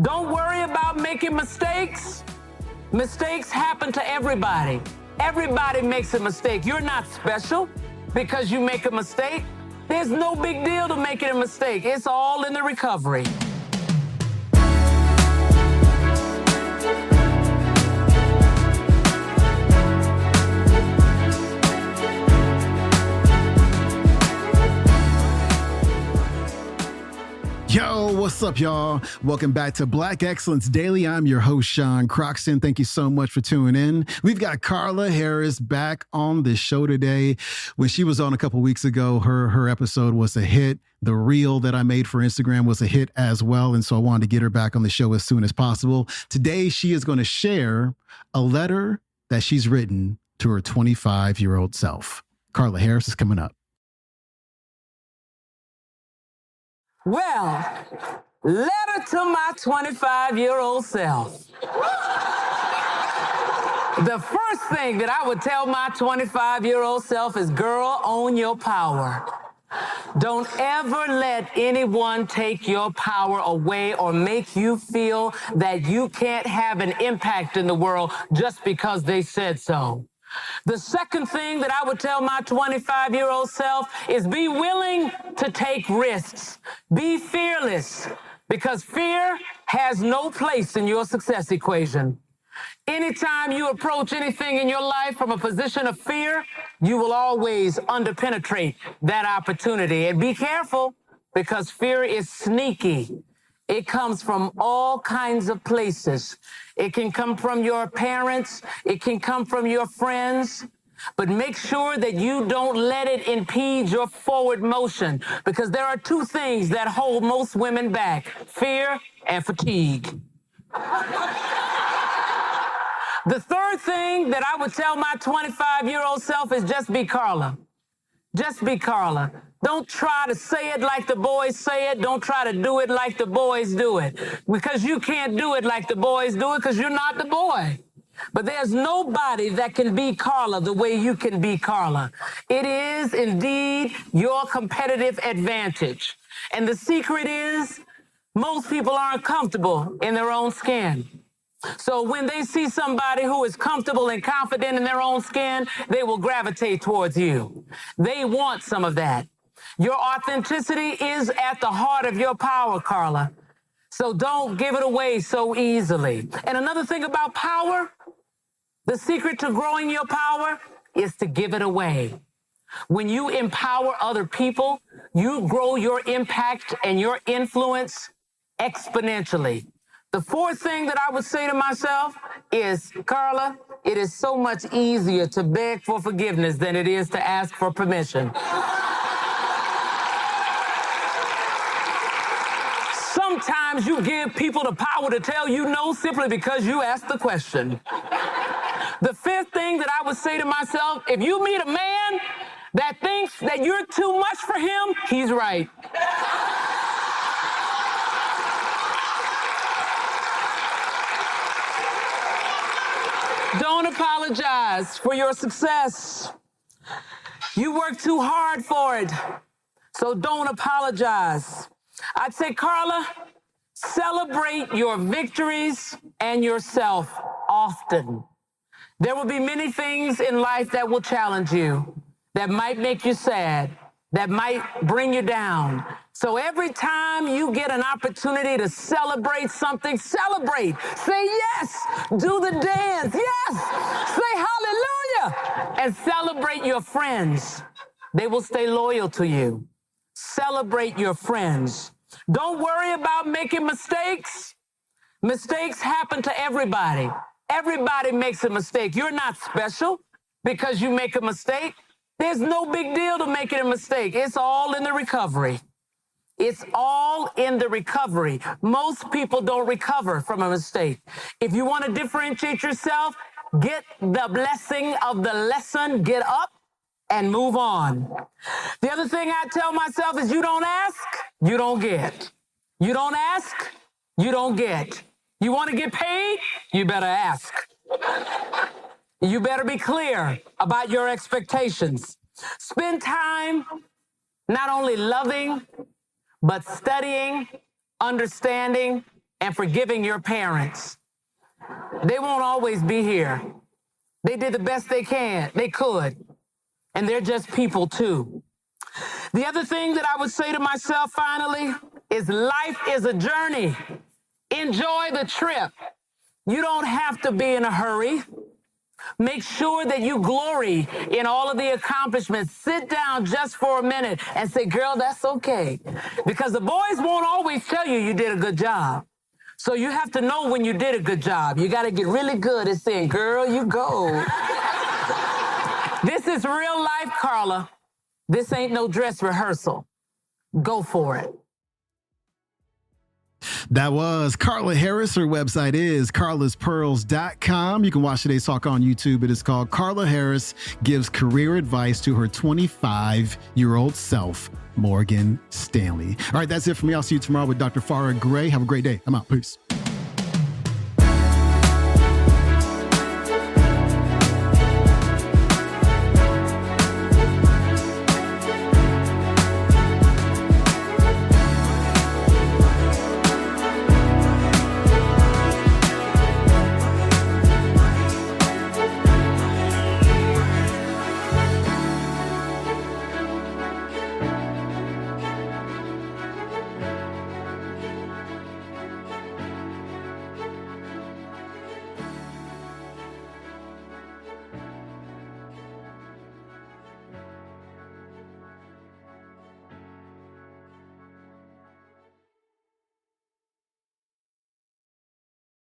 Don't worry about making mistakes. Mistakes happen to everybody. Everybody makes a mistake. You're not special because you make a mistake. There's no big deal to making a mistake. It's all in the recovery. Yo, what's up, y'all? Welcome back to Black Excellence Daily. I'm your host, Sean Croxton. Thank you so much for tuning in. We've got Carla Harris back on the show today. When she was on a couple weeks ago, her episode was a hit. The reel that I made for Instagram was a hit as well. And so I wanted to get her back on the show as soon as possible. Today, she is going to share a letter that she's written to her 25-year-old self. Carla Harris is coming up. Well, letter to my 25-year-old self. The first thing that I would tell my 25-year-old self is, girl, own your power. Don't ever let anyone take your power away or make you feel that you can't have an impact in the world just because they said so. The second thing that I would tell my 25-year-old self is be willing to take risks. Be fearless, because fear has no place in your success equation. Anytime you approach anything in your life from a position of fear, you will always underpenetrate that opportunity. And be careful, because fear is sneaky. It comes from all kinds of places. It can come from your parents. It can come from your friends. But make sure that you don't let it impede your forward motion, because there are two things that hold most women back: fear and fatigue. The third thing that I would tell my 25-year-old self is just be Carla. Just be Carla. Don't try to say it like the boys say it. Don't try to do it like the boys do it, because you can't do it like the boys do it, because you're not the boy. But there's nobody that can be Carla the way you can be Carla. It is indeed your competitive advantage. And the secret is most people aren't comfortable in their own skin. So when they see somebody who is comfortable and confident in their own skin, they will gravitate towards you. They want some of that. Your authenticity is at the heart of your power, Carla. So don't give it away so easily. And another thing about power, the secret to growing your power is to give it away. When you empower other people, you grow your impact and your influence exponentially. The fourth thing that I would say to myself is, Carla, it is so much easier to beg for forgiveness than it is to ask for permission. Sometimes you give people the power to tell you no simply because you asked the question. The fifth thing that I would say to myself, if you meet a man that thinks that you're too much for him, he's right. Don't apologize for your success. You work too hard for it, so don't apologize. I'd say, Carla, celebrate your victories and yourself often. There will be many things in life that will challenge you, that might make you sad, that might bring you down. So every time you get an opportunity to celebrate something, celebrate. Say yes. Do the dance. Yes. Say hallelujah. And celebrate your friends. They will stay loyal to you. Celebrate your friends. Don't worry about making mistakes. Mistakes happen to everybody. Everybody makes a mistake. You're not special because you make a mistake. There's no big deal to making a mistake. It's all in the recovery. It's all in the recovery. Most people don't recover from a mistake. If you want to differentiate yourself, get the blessing of the lesson, get up and move on. The other thing I tell myself is, you don't ask, you don't get. You don't ask, you don't get. You want to get paid? You better ask. You better be clear about your expectations. Spend time not only loving, but studying, understanding, and forgiving your parents. They won't always be here. They did the best they could, and they're just people too. The other thing that I would say to myself finally is life is a journey. Enjoy the trip. You don't have to be in a hurry. Make sure that you glory in all of the accomplishments. Sit down just for a minute and say, girl, that's okay. Because the boys won't always tell you you did a good job. So you have to know when you did a good job. You got to get really good at saying, girl, you go. This is real life, Carla. This ain't no dress rehearsal. Go for it. That was Carla Harris. Her website is carlaspearls.com. You can watch today's talk on YouTube. It is called Carla Harris Gives Career Advice to Her 25-Year-Old Self, Morgan Stanley. All right, that's it for me. I'll see you tomorrow with Dr. Farah Gray. Have a great day. I'm out. Peace.